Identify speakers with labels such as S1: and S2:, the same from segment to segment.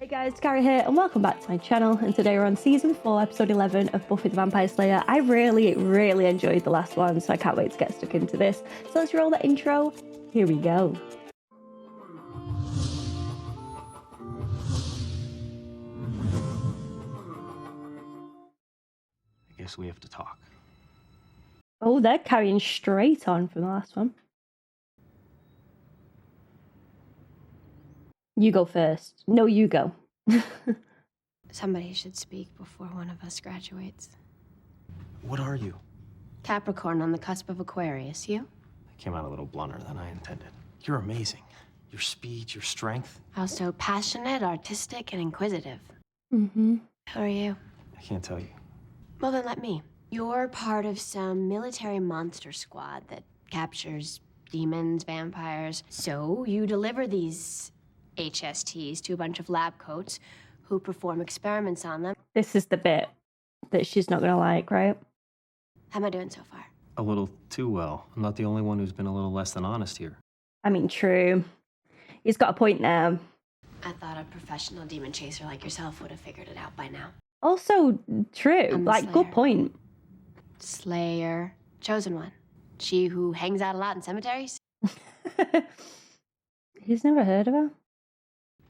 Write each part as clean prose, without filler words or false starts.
S1: Hey guys, Dakara here and welcome back to my channel, and today we're on season 4 episode 11 of Buffy the Vampire Slayer. I really enjoyed the last one, so I can't wait to get stuck into this. So let's roll the intro. Here we go.
S2: I guess we have to talk.
S1: Oh, they're carrying straight on from the last one. You go first. No, you go.
S3: Somebody should speak before one of us graduates.
S2: What are you?
S3: Capricorn on the cusp of Aquarius, you?
S2: I came out a little blunter than I intended. You're amazing. Your speed, your strength.
S3: Also passionate, artistic, and inquisitive.
S1: Mm-hmm.
S3: Who are you?
S2: I can't tell you.
S3: Well, then let me. You're part of some military monster squad that captures demons, vampires. So you deliver these HSTs to a bunch of lab coats who perform experiments on them.
S1: This is the bit that she's not going to like, right?
S3: How am I doing so far?
S2: A little too well. I'm not the only one who's been a little less than honest here.
S1: I mean, true. He's got a point there.
S3: I thought a professional demon chaser like yourself would have figured it out by now.
S1: Also true.
S3: I'm the
S1: Like, good
S3: Slayer.
S1: point.
S3: Slayer. Chosen one. She who hangs out a lot in cemeteries?
S1: He's never heard of her.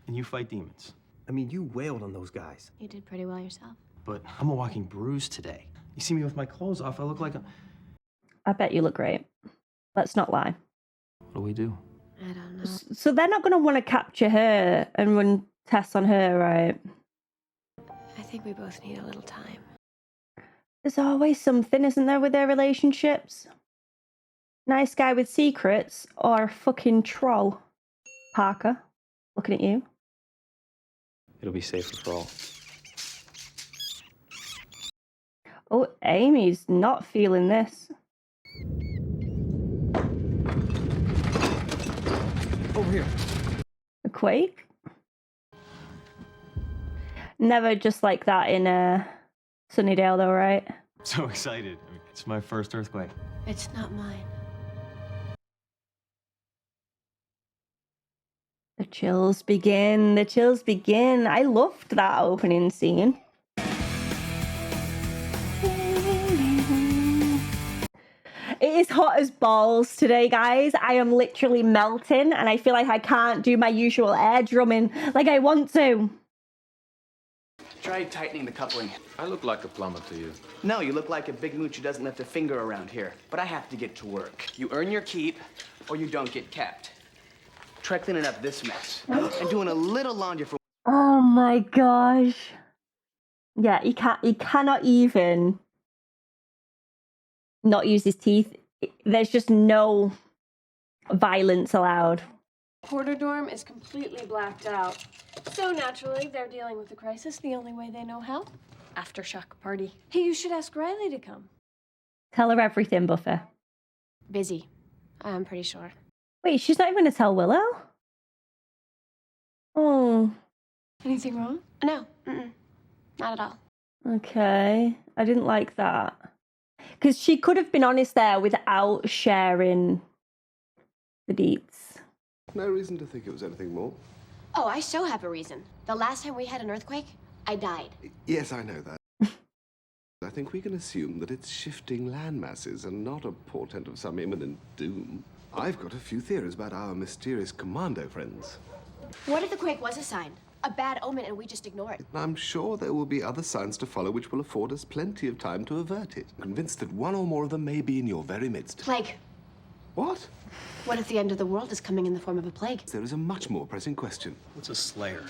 S2: And you fight demons. I mean, you wailed on those guys.
S3: You did pretty well yourself.
S2: But I'm a walking bruise today. You see me with my clothes off, I look like a...
S1: I bet you look great. Let's not lie.
S2: What do we do?
S3: I don't know.
S1: So they're not going to want to capture her and run tests on her, right?
S3: I think we both need a little time.
S1: There's always something, isn't there, with their relationships? Nice guy with secrets or a fucking troll? Parker, looking at you.
S2: It'll be safer for all.
S1: Oh, Amy's not feeling this.
S2: Over here.
S1: A quake? Never just like that in Sunnydale, though, right?
S2: So excited. I mean, it's my first earthquake.
S3: It's not mine.
S1: The chills begin. The chills begin. I loved that opening scene. It is hot as balls today, guys. I am literally melting, and I feel like I can't do my usual air drumming like I want to.
S4: Try tightening the coupling.
S5: I look like a plumber to you.
S4: No, you look like a big mooch who doesn't lift a finger around here. But I have to get to work. You earn your keep, or you don't get kept. Try cleaning up this mess. And doing a little laundry for...
S1: Oh my gosh. Yeah, he cannot even not use his teeth. There's just no violence allowed.
S6: Porter dorm is completely blacked out. So naturally, they're dealing with the crisis the only way they know how. Aftershock party. Hey, you should ask Riley to come.
S1: Tell her everything, Buffy.
S3: Busy. I'm pretty sure.
S1: Wait, she's not even going to tell Willow? Oh,
S6: Anything wrong?
S3: No, not at all.
S1: okay. I didn't like that. Because she could have been honest there without sharing the deets.
S5: No reason to think it was anything more.
S3: Oh, I so have a reason. The last time we had an earthquake, I died.
S5: Yes, I know that. I think we can assume that it's shifting land masses and not a portent of some imminent doom. I've got a few theories about our mysterious commando friends.
S3: What if the quake was a sign? A bad omen and we just ignore it?
S5: I'm sure there will be other signs to follow which will afford us plenty of time to avert it. I'm convinced that one or more of them may be in your very midst.
S3: Plague.
S5: What?
S3: What if the end of the world is coming in the form of a plague?
S5: There is a much more pressing question.
S2: What's a slayer?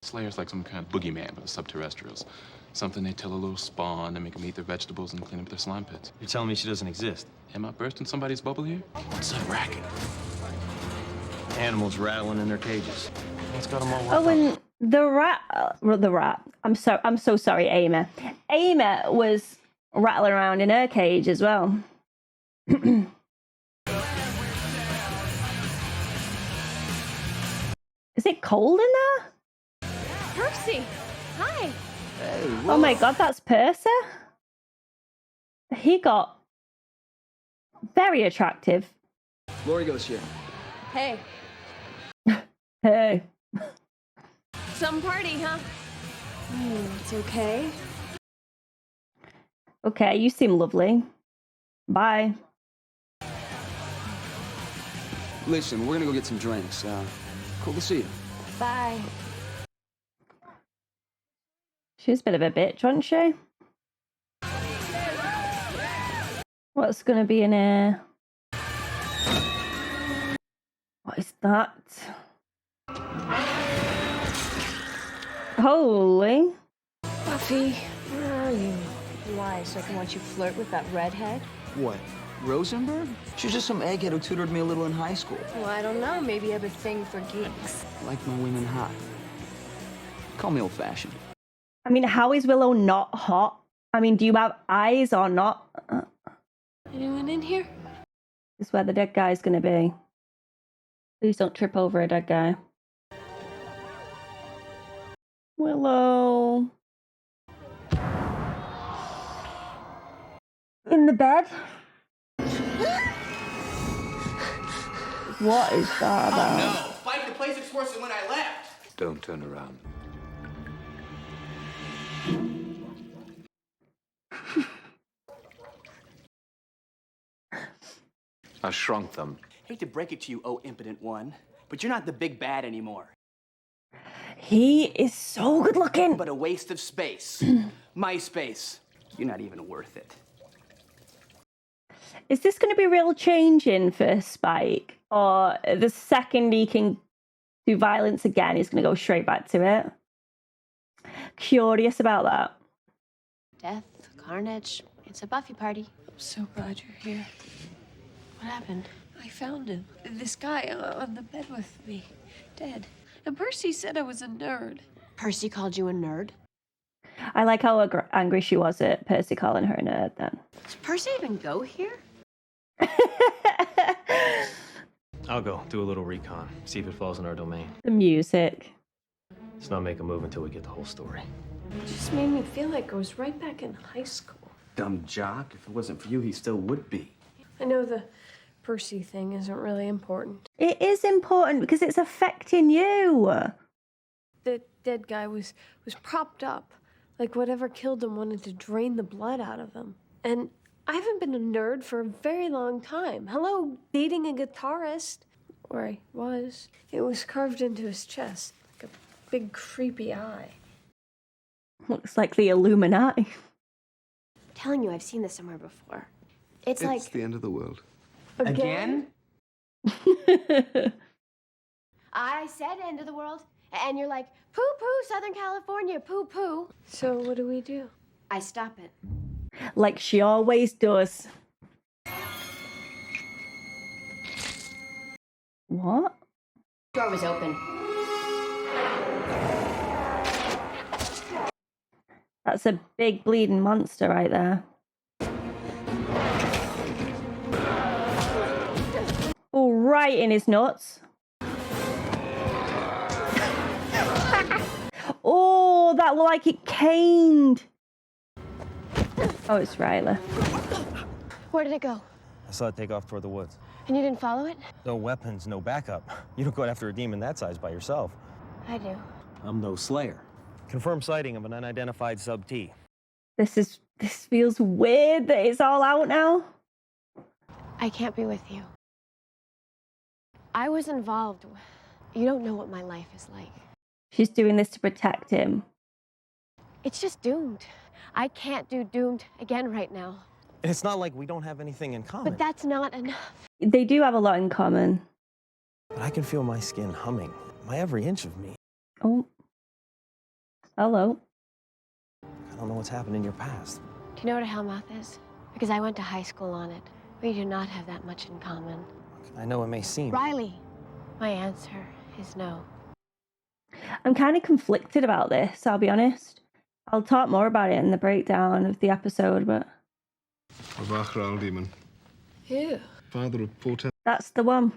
S7: Slayer's like some kind of boogeyman for the subterrestrials. Something they tell a little spawn and make them eat their vegetables and clean up their slime pits.
S2: You're telling me she doesn't exist?
S7: Am I bursting somebody's bubble here?
S2: What's that racket? Animals rattling in their cages. What's got them all worked
S1: Oh, and the rat. I'm so sorry, Amy. Amy was rattling around in her cage as well. Is it cold in there?
S6: Percy! Hi!
S1: Oh my god, that's Percy. He got very attractive.
S4: Lori goes here.
S6: Hey.
S1: Hey.
S6: Some party, huh? It's okay.
S1: Okay, you seem lovely. Bye.
S8: Listen, we're gonna go get some drinks. Cool to see you.
S6: Bye.
S1: She's a bit of a bitch, wasn't she? What's gonna be in here? What is that? Holy.
S6: Buffy, where are you? Why, so I can watch you flirt with that redhead?
S8: What? Rosenberg? She's just some egghead who tutored me a little in high school.
S6: Well, I don't know. Maybe I have a thing for geeks.
S8: Like my women hot. Call me old-fashioned.
S1: I mean, how is Willow not hot? I mean, do you have eyes or not?
S6: Anyone in here?
S1: This is where the dead guy's gonna be. Please don't trip over a dead guy. Willow. In the bed? What is that about?
S4: No! Spike, the place is worse than when I left!
S5: Don't turn around. I shrunk them.
S4: Hate to break it to you, oh impotent one, but you're not the big bad anymore.
S1: He is so good looking.
S4: But a waste of space. My space. You're not even worth it.
S1: Is this going to be real changing for Spike? Or the second he can do violence again, he's going to go straight back to it? Curious about that.
S3: Death, carnage. It's a Buffy party.
S6: I'm so glad you're here.
S3: What happened?
S6: I found him. This guy on the bed with me. Dead. And Percy said I was a nerd.
S3: Percy called you a nerd?
S1: I like how angry she was at Percy calling her a nerd then.
S3: Does Percy even go here?
S2: I'll go do a little recon, see if it falls in our domain.
S1: The music.
S2: Let's not make a move until we get the whole story.
S6: It just made me feel like I was right back in high school.
S4: Dumb jock. If it wasn't for you, he still would be.
S6: I know the Percy thing isn't really important.
S1: It is important because it's affecting you.
S6: The dead guy was propped up. Like whatever killed him wanted to drain the blood out of him. And I haven't been a nerd for a very long time. Hello, dating a guitarist. Or I was. It was carved into his chest, like a big creepy eye.
S1: Looks like the Illuminati.
S3: I'm telling you, I've seen this somewhere before. It's
S5: It's
S3: like...
S5: the end of the world.
S4: Again?
S3: I said end of the world, and you're like, poo-poo, Southern California, poo-poo.
S6: So what do we do?
S3: I stop it.
S1: Like she always does. What?
S3: Door was open.
S1: That's a big bleeding monster right there. Oh, right in his nuts. Oh, that looked like it caned. Oh, it's Riley.
S3: Where did it go?
S9: I saw it take off toward the woods.
S3: And you didn't follow it?
S9: No weapons, no backup. You don't go after a demon that size by yourself.
S3: I do.
S9: I'm no slayer. Confirmed sighting of an unidentified sub-T.
S1: This feels weird that it's all out now.
S3: I can't be with you. I was involved. You don't know what my life is like.
S1: She's doing this to protect him.
S3: It's just doomed. I can't do doomed again right now.
S9: It's not like we don't have anything in common.
S3: But that's not enough.
S1: They do have a lot in common.
S9: But I can feel my skin humming, my every inch of me.
S1: Oh. Hello.
S9: I don't know what's happened in your past.
S3: Do you know what a hellmouth is? Because I went to high school on it. We do not have that much in common.
S9: I know it may seem.
S3: Riley, my answer is no.
S1: I'm kind of conflicted about this, I'll be honest. I'll talk more about it in the breakdown of the episode, but...
S5: A Vachral demon.
S6: Ew.
S5: Father of portent.
S1: That's the one.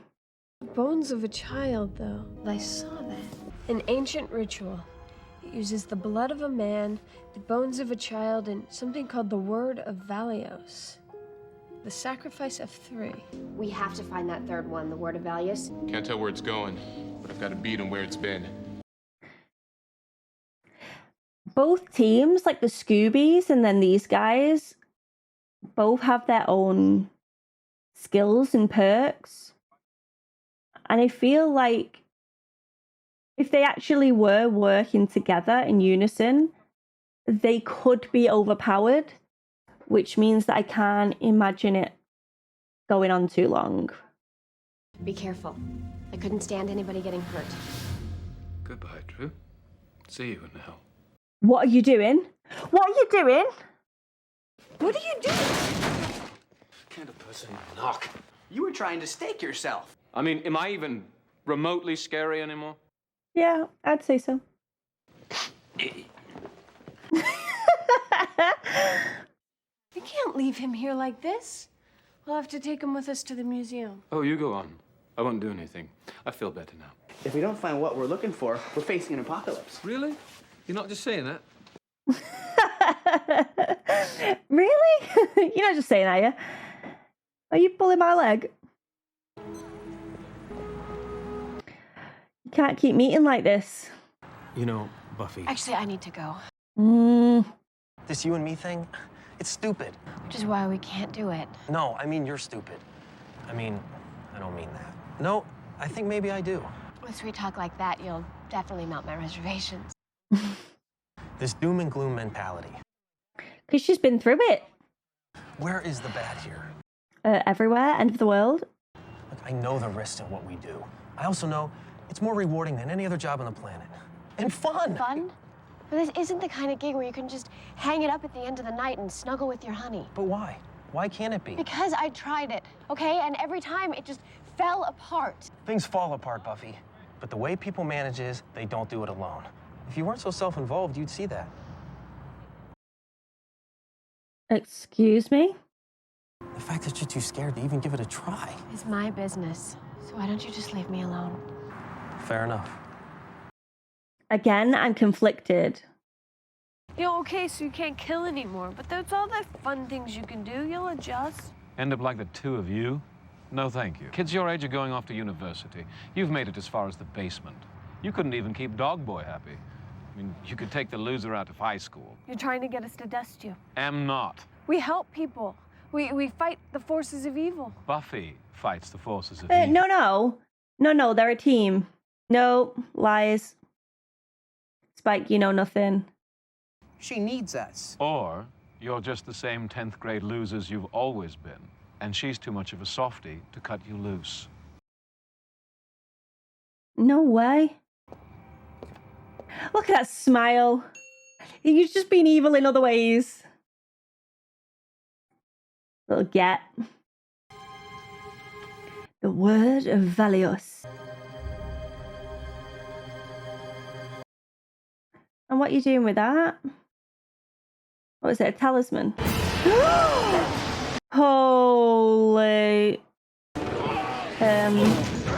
S6: Bones of a child, though. I saw that. An ancient ritual. It uses the blood of a man, the bones of a child, and something called the Word of Valios. The sacrifice of 3.
S3: We have to find that third one, the Word of Valios.
S7: Can't tell where it's going, but I've got to beat him where it's been.
S1: both teams, like the Scoobies and then these guys, both have their own skills and perks. And I feel like if they actually were working together in unison, they could be overpowered, which means that I can't imagine it going on too long.
S3: Be careful. I couldn't stand anybody getting hurt.
S7: Goodbye, Drew. See you in hell.
S1: What are you doing? What are you doing?
S6: What are you doing?
S2: Can't a person knock?
S4: You were trying to stake yourself.
S10: I mean, am I even remotely scary anymore?
S1: Yeah, I'd say so.
S6: We can't leave him here like this. We'll have to take him with us to the museum.
S7: Oh, you go on. I won't do anything. I feel better now.
S4: If we don't find what we're looking for, we're facing an apocalypse.
S10: Really? You're not just saying that?
S1: Really? You're not just saying, are you? Are you pulling my leg? You can't keep meeting like this.
S9: You know, Buffy,
S3: Actually, I need to go,
S9: this you and me thing, it's stupid.
S3: which is why we can't do it.
S9: No, I mean, you're stupid. I mean, I don't mean that. No, I think maybe I do.
S3: With sweet talk like that, you'll definitely melt my reservations.
S9: This doom and gloom mentality.
S1: Because she's been through it.
S9: Where is the bad here?
S1: Everywhere, end of the world.
S9: Look, I know the risks in what we do. I also know it's more rewarding than any other job on the planet. And fun!
S3: Fun? But this isn't the kind of gig where you can just hang it up at the end of the night and snuggle with your honey.
S9: But why? Why can't it be?
S3: Because I tried it, okay? And every time it just fell apart.
S9: Things fall apart, Buffy. But the way people manage is they don't do it alone. If you weren't so self-involved, you'd see that.
S1: Excuse me?
S9: The fact that you're too scared to even give it a try.
S3: It's my business. So why don't you just leave me alone?
S9: Fair enough.
S1: Again, I'm conflicted.
S6: Yeah, okay, so you can't kill anymore, but there's all the fun things you can do. You'll adjust.
S10: End up like the two of you? No, thank you. Kids your age are going off to university. You've made it as far as the basement. You couldn't even keep Dog Boy happy. I mean, you could take the loser out of high school.
S6: You're trying to get us to dust you.
S10: Am not.
S6: We help people. We fight the forces of evil.
S10: Buffy fights the forces of evil.
S1: No, they're a team. No, lies. Spike, you know nothing.
S8: She needs us.
S10: Or you're just the same 10th grade losers you've always been, and she's too much of a softie to cut you loose.
S1: No way. Look at that smile. You've just been evil in other ways. Little get. The word of Valios. And what are you doing with that? What is it, a talisman? Holy.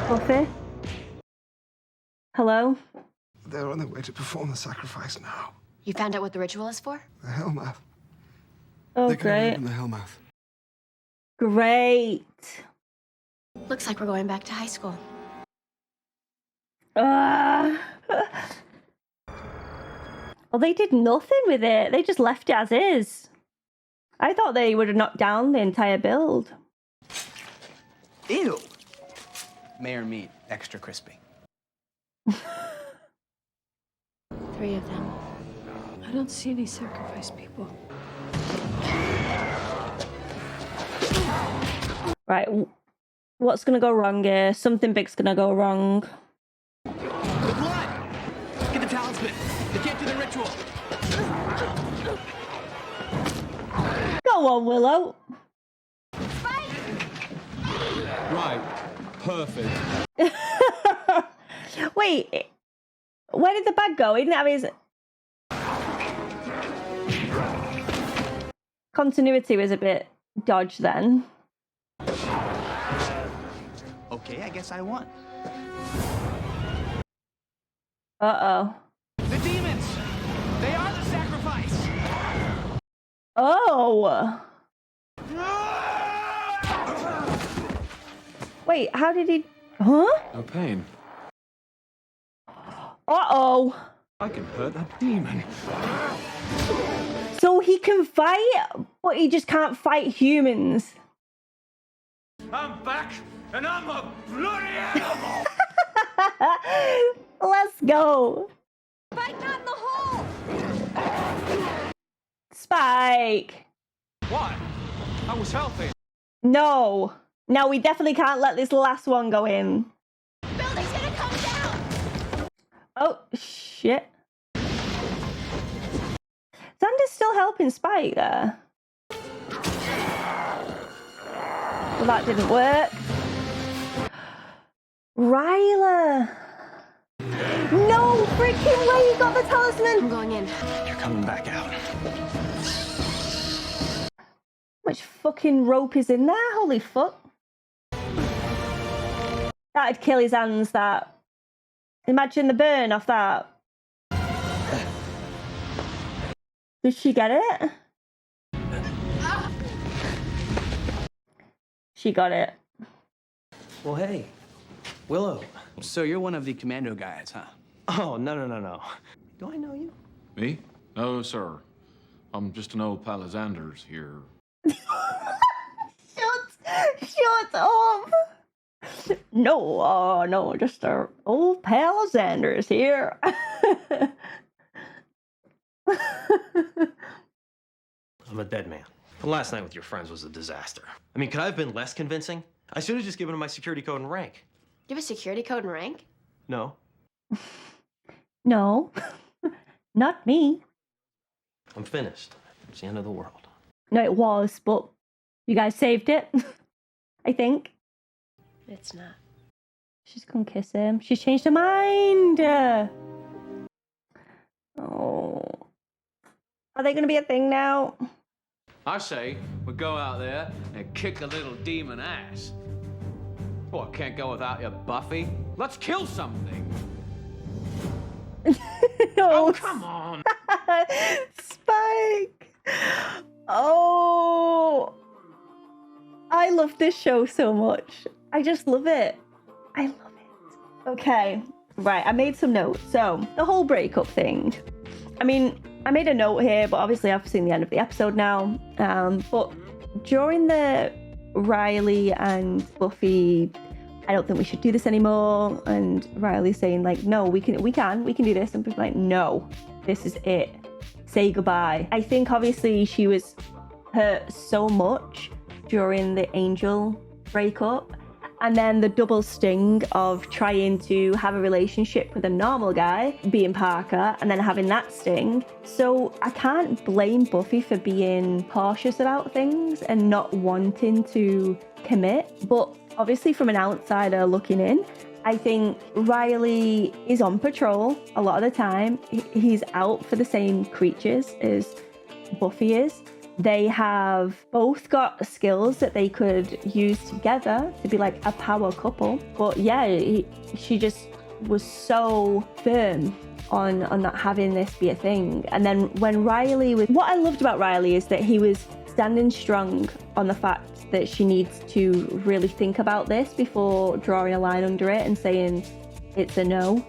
S1: Buffy? Hello?
S5: They're on their way to perform the sacrifice now.
S3: You found out what the ritual is for?
S5: The Hellmouth.
S1: Oh,
S5: They're
S1: great.
S5: in the Hellmouth.
S1: Great.
S3: Looks like we're going back to high school.
S1: Well, they did nothing with it. They just left it as is. I thought they would have knocked down the entire build.
S4: Ew. Mayor meat, extra crispy.
S3: 3 of them.
S6: I don't see any sacrifice people.
S1: Right, what's gonna go wrong here? Something big's gonna go wrong.
S4: The blood! Get the talisman! They can't do the ritual!
S1: Go on, Willow.
S10: Right. Perfect.
S1: Wait, where did the bag go? He didn't have his... Continuity was a bit dodged then.
S4: Okay, I guess I won.
S1: Uh-oh.
S4: The demons! They are the sacrifice!
S1: Oh! Wait, how did he... Huh?
S7: No pain.
S1: Uh-oh.
S9: I can hurt a demon.
S1: So he can fight, but he just can't fight humans.
S9: I'm back, and I'm a bloody animal!
S1: Let's go.
S3: Spike, not in the hole!
S1: Spike.
S10: What? I was healthy.
S1: No. No, we definitely can't let this last one go in.
S3: Building's gonna come down!
S1: Oh, shit. Xander's still helping Spike there. Well, that didn't work. Ryla. No freaking way, you got the talisman.
S3: I'm going in.
S2: You're coming back out.
S1: How much fucking rope is in there? Holy fuck. That'd kill his hands, that. Imagine the burn off that. Did she get it? She got it.
S2: Well, hey, Willow.
S4: So you're one of the commando guys, huh?
S2: Oh, no. Do I know you?
S7: Me? No, sir. I'm just an old pal of Xander's here.
S1: Shut up. No, just our old pal Xander's here.
S2: I'm a dead man. The last night with your friends was a disaster. I mean, could I have been less convincing? I should have just given him my security code and rank.
S3: You have a security code and rank?
S2: No.
S1: No, not me.
S2: I'm finished. It's the end of the world.
S1: No, it was, but you guys saved it. I think.
S3: It's not.
S1: She's gonna kiss him. She's changed her mind. Oh. Are they gonna be a thing now?
S10: I say we go out there and kick a little demon ass. Oh, I can't go without you, Buffy. Let's kill something.
S1: Oh,
S10: come on.
S1: Spike. Oh. I love this show so much. I just love it. I love it. Okay. Right, I made some notes. So, the whole breakup thing. I mean, I made a note here, but obviously I've seen the end of the episode now. But during the Riley and Buffy, I don't think we should do this anymore, and Riley saying like, no, we can do this, and people like, no, this is it. Say goodbye. I think obviously she was hurt so much during the Angel breakup, and then the double sting of trying to have a relationship with a normal guy, being Parker, and then having that sting. So I can't blame Buffy for being cautious about things and not wanting to commit. But obviously from an outsider looking in, I think Riley is on patrol a lot of the time. He's out for the same creatures as Buffy is. They have both got skills that they could use together to be like a power couple. But yeah, she just was so firm on not having this be a thing. And then when Riley was... What I loved about Riley is that he was standing strong on the fact that she needs to really think about this before drawing a line under it and saying it's a no.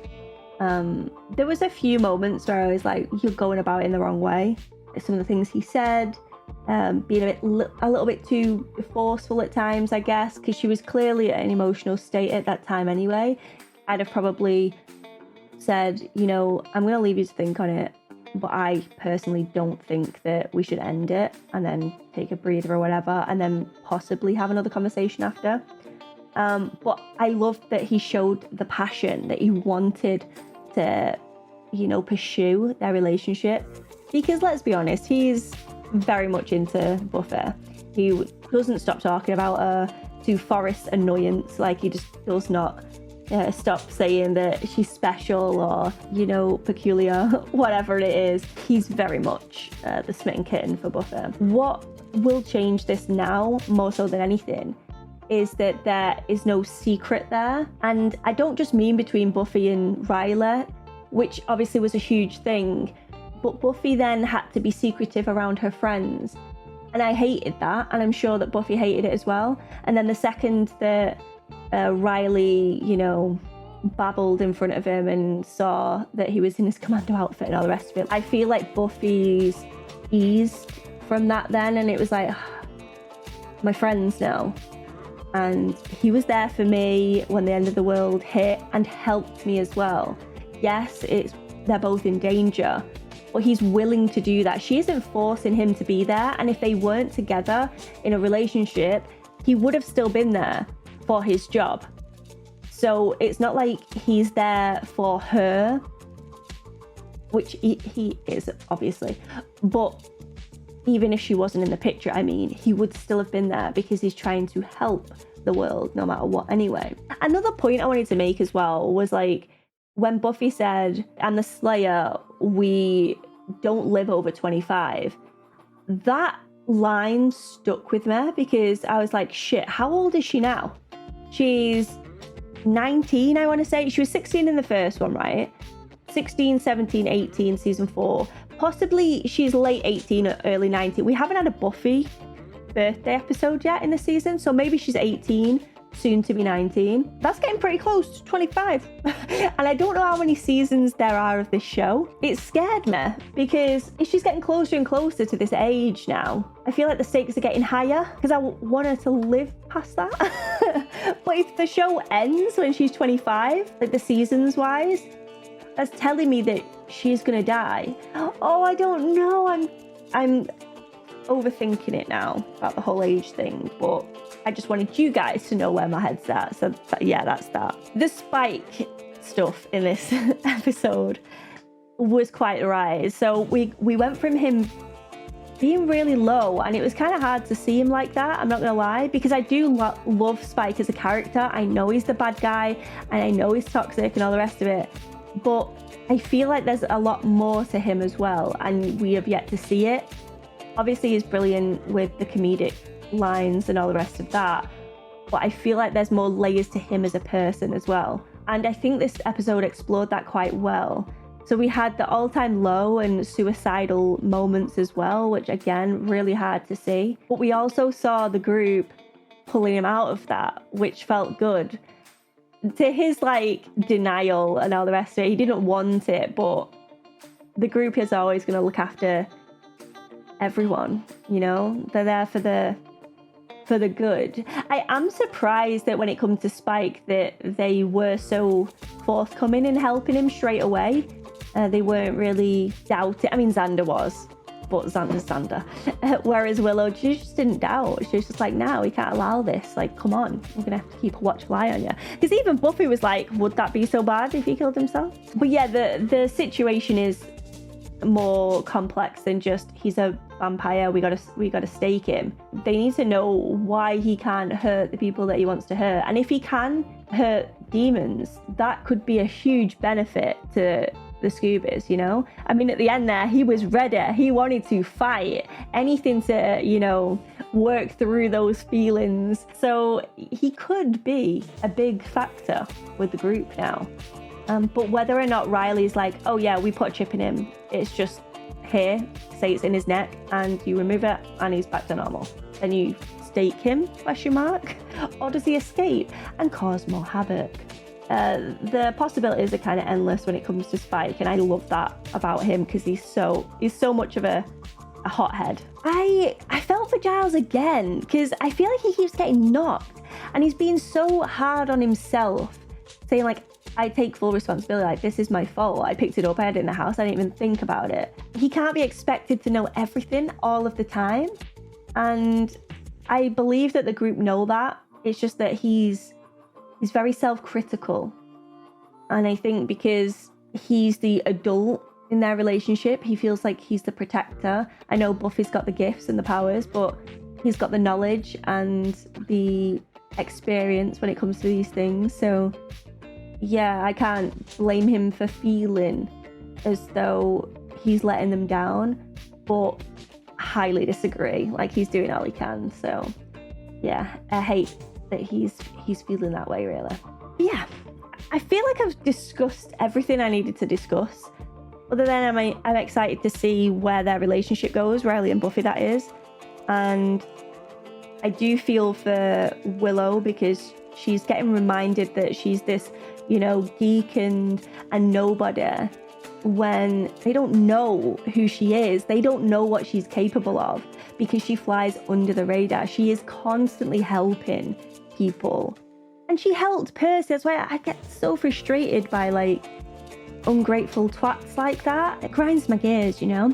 S1: There was a few moments where I was like, you're going about it in the wrong way. Some of the things he said, being a little bit too forceful at times, I guess, because she was clearly at an emotional state at that time anyway. I'd have probably said, you know, I'm going to leave you to think on it, but I personally don't think that we should end it and then take a breather or whatever and then possibly have another conversation after. But I loved that he showed the passion that he wanted to, you know, pursue their relationship. Because let's be honest, he's very much into Buffy. He doesn't stop talking about her to Forrest's annoyance. Like, he just does not stop saying that she's special or, you know, peculiar, whatever it is. He's very much the smitten kitten for Buffy. What will change this now, more so than anything, is that there is no secret there. And I don't just mean between Buffy and Riley, which obviously was a huge thing, but Buffy then had to be secretive around her friends. And I hated that, and I'm sure that Buffy hated it as well. And then the second that Riley, you know, babbled in front of him and saw that he was in his commando outfit and all the rest of it. I feel like Buffy's eased from that then, and it was like, my friends now. And he was there for me when the end of the world hit and helped me as well. Yes, they're both in danger, but he's willing to do that. She isn't forcing him to be there, and if they weren't together in a relationship, he would have still been there for his job. So it's not like he's there for her, which he is, obviously. But even if she wasn't in the picture, I mean, he would still have been there because he's trying to help the world no matter what anyway. Another point I wanted to make as well was like, when Buffy said, "I'm the Slayer, we don't live over 25, that line stuck with me because I was like, shit, how old is she now? She's 19, I want to say. She was 16 in the first one, right? 16, 17, 18, season 4. Possibly she's late 18 or early 19. We haven't had a Buffy birthday episode yet in the season, so maybe she's 18, soon to be 19. That's getting pretty close to 25. And I don't know how many seasons there are of this show. It scared me because if she's getting closer and closer to this age now, I feel like the stakes are getting higher because I want her to live past that. But if the show ends when she's 25, like the seasons wise, that's telling me that she's gonna die. Oh, I don't know. I'm overthinking it now about the whole age thing, but I just wanted you guys to know where my head's at. So yeah, that's that. The Spike stuff in this episode was quite a rise. So we went from him being really low, and it was kind of hard to see him like that, I'm not gonna lie, because I do love Spike as a character. I know he's the bad guy and I know he's toxic and all the rest of it, but I feel like there's a lot more to him as well, and we have yet to see it. Obviously he's brilliant with the comedic lines and all the rest of that, but I feel like there's more layers to him as a person as well, and I think this episode explored that quite well. So we had the all-time low and suicidal moments as well, which again, really hard to see. But we also saw the group pulling him out of that, which felt good. To his like denial and all the rest of it, he didn't want it, but the group is always going to look after everyone, you know? They're there for the good. I am surprised that when it comes to Spike that they were so forthcoming in helping him straight away. They weren't really doubting. I mean, Xander was, but Xander's Xander. Whereas Willow, she just didn't doubt. She was just like, no, we can't allow this. Like, come on, we're going to have to keep a watchful eye on you. Because even Buffy was like, would that be so bad if he killed himself? But yeah, the situation is more complex than just he's a vampire, we gotta stake him. They need to know why he can't hurt the people that he wants to hurt. And if he can hurt demons, that could be a huge benefit to the Scoobers, you know? I mean, at the end there, he was ready. He wanted to fight. Anything to, you know, work through those feelings. So he could be a big factor with the group now. But whether or not Riley's like, oh yeah, we put a chip in him, it's just here, say it's in his neck, and you remove it and he's back to normal. Then you stake him, question mark? Or does he escape and cause more havoc? The possibilities are kind of endless when it comes to Spike, and I love that about him because he's so much of a hothead. I felt for Giles again because I feel like he keeps getting knocked and he's being so hard on himself, saying like, I take full responsibility, like this is my fault, I picked it up, I had it in the house, I didn't even think about it. He can't be expected to know everything all of the time, and I believe that the group know that. It's just that he's very self-critical, and I think because he's the adult in their relationship, he feels like he's the protector. I know Buffy's got the gifts and the powers, but he's got the knowledge and the experience when it comes to these things. So yeah, I can't blame him for feeling as though he's letting them down, but highly disagree. Like, he's doing all he can. So yeah, I hate that he's feeling that way, really. But yeah, I feel like I've discussed everything I needed to discuss. Other than I'm excited to see where their relationship goes, Riley and Buffy, that is. And I do feel for Willow because she's getting reminded that she's this you know, geek and nobody, when they don't know who she is. They don't know what she's capable of because she flies under the radar. She is constantly helping people. And she helped Percy. That's why I get so frustrated by like ungrateful twats like that. It grinds my gears, you know?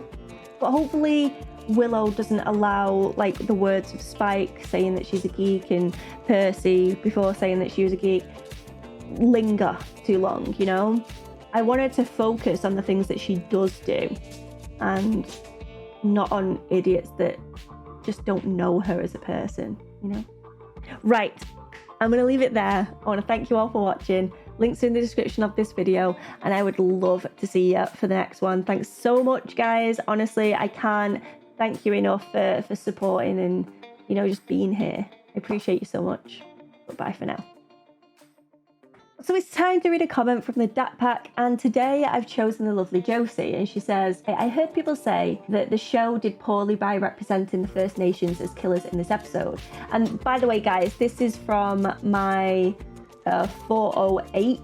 S1: But hopefully Willow doesn't allow like the words of Spike saying that she's a geek and Percy before saying that she was a geek linger too long, you know? I want her to focus on the things that she does do and not on idiots that just don't know her as a person, you know? Right, I'm going to leave it there. I want to thank you all for watching. Links are in the description of this video, and I would love to see you for the next one. Thanks so much, guys. Honestly, I can't thank you enough for supporting and, you know, just being here. I appreciate you so much. But bye for now. So it's time to read a comment from the Dat Pack, and today I've chosen the lovely Josie, and she says, I heard people say that the show did poorly by representing the First Nations as killers in this episode. And by the way, guys, this is from my 408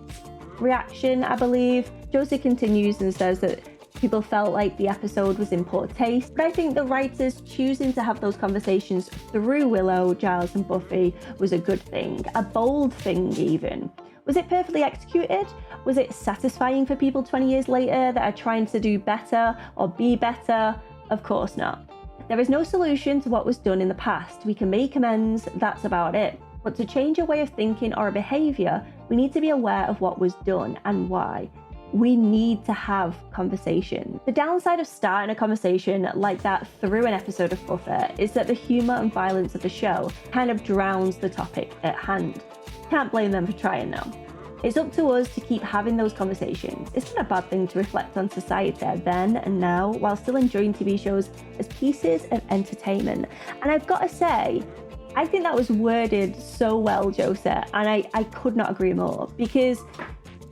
S1: reaction, I believe. Josie continues and says that people felt like the episode was in poor taste, but I think the writers choosing to have those conversations through Willow, Giles and Buffy was a good thing, a bold thing even. Was it perfectly executed? Was it satisfying for people 20 years later that are trying to do better or be better? Of course not. There is no solution to what was done in the past. We can make amends, that's about it. But to change a way of thinking or a behaviour, we need to be aware of what was done and why. We need to have conversation. The downside of starting a conversation like that through an episode of Buffy is that the humour and violence of the show kind of drowns the topic at hand. Can't blame them for trying though. It's up to us to keep having those conversations. It's not a bad thing to reflect on society then and now while still enjoying TV shows as pieces of entertainment. And I've got to say, I think that was worded so well, Josie, and I could not agree more, because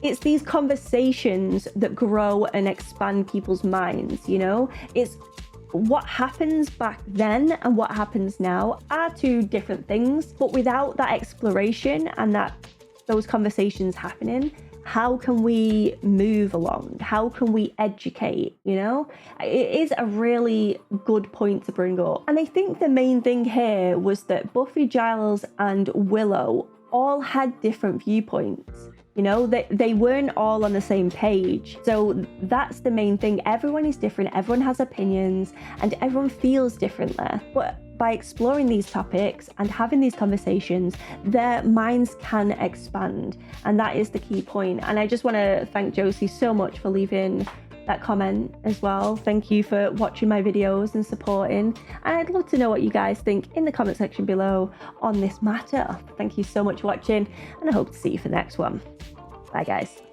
S1: it's these conversations that grow and expand people's minds, you know? It's what happens back then and what happens now are two different things, but without that exploration and those conversations happening, how can we move along? How can we educate, you know? It is a really good point to bring up. And I think the main thing here was that Buffy, Giles and Willow all had different viewpoints. You know, they weren't all on the same page. So that's the main thing. Everyone is different, everyone has opinions, and everyone feels differently. But by exploring these topics and having these conversations, their minds can expand. And that is the key point. And I just want to thank Josie so much for leaving that comment as well. Thank you for watching my videos and supporting. And I'd love to know what you guys think in the comment section below on this matter. Thank you so much for watching, and I hope to see you for the next one. Bye guys.